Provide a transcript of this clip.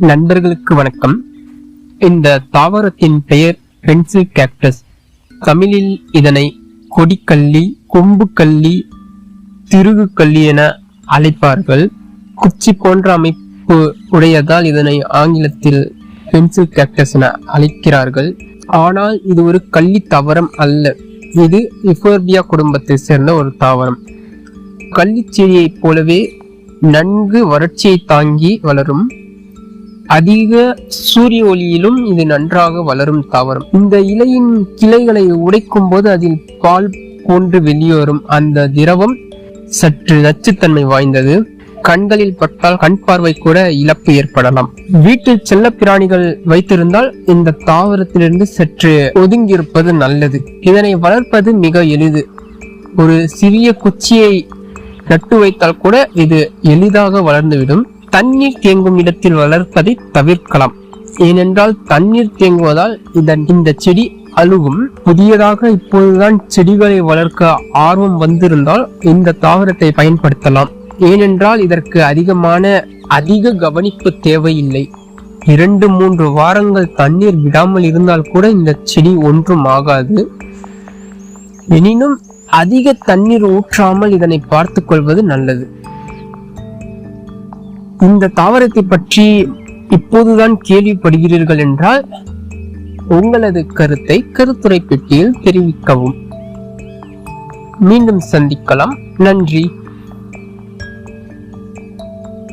நண்பர்களுக்கு வணக்கம். இந்த தாவரத்தின் பெயர் பென்சில் கேக்டஸ். தமிழில் இதனை கொடிக்கல்லி, கொம்புக்கல்லி, திருகுக்கல்லி என அழைப்பார்கள். குச்சி போன்ற அமைப்பு உடையதால் இதனை ஆங்கிலத்தில் பென்சில் கேக்டஸ் என அழைக்கிறார்கள். ஆனால் இது ஒரு கள்ளி தாவரம் அல்ல. இது யுஃபோர்பியா குடும்பத்தை சேர்ந்த ஒரு தாவரம். கள்ளி செடியை போலவே நன்கு வறட்சியை தாங்கி வளரும். அதிக சூரிய ஒளியிலும் இது நன்றாக வளரும் தாவரம். இந்த இலையின் கிளைகளை உடைக்கும் போது அதில் பால் போன்று வெளியேறும் அந்த திரவம் சற்று நச்சுத்தன்மை வாய்ந்தது. கண்களில் பட்டால் கண் பார்வை கூட இழப்பு ஏற்படலாம். வீட்டில் செல்ல பிராணிகள் வைத்திருந்தால் இந்த தாவரத்திலிருந்து சற்று ஒதுங்கியிருப்பது நல்லது. இதனை வளர்ப்பது மிக எளிது. ஒரு சிறிய குச்சியை நட்டு வைத்தால் கூட இது எளிதாக வளர்ந்துவிடும். தண்ணீர் தேங்கும் இடத்தில் வளர்ப்பதை தவிர்க்கலாம். ஏனென்றால் தண்ணீர் தேங்குவதால் இந்த செடி அழுகும். புதியதாக இப்போதுதான் செடிகளை வளர்க்க ஆர்வம் வந்திருந்தால் இந்த தாவரத்தை பயன்படுத்தலாம். ஏனென்றால் இதற்கு அதிக கவனிப்பு தேவையில்லை. 2-3 வாரங்கள் தண்ணீர் விடாமல் இருந்தால் கூட இந்த செடி ஒன்றும் ஆகாது. எனினும் அதிக தண்ணீர் ஊற்றாமல் இதனை பார்த்துக் கொள்வது நல்லது. இந்த தாவரத்தை பற்றி இப்போதுதான் கேள்விப்படுகிறீர்கள் என்றால் உங்களது கருத்தை கருத்துரை பெட்டியில் தெரிவிக்கவும். மீண்டும் சந்திக்கலாம். நன்றி.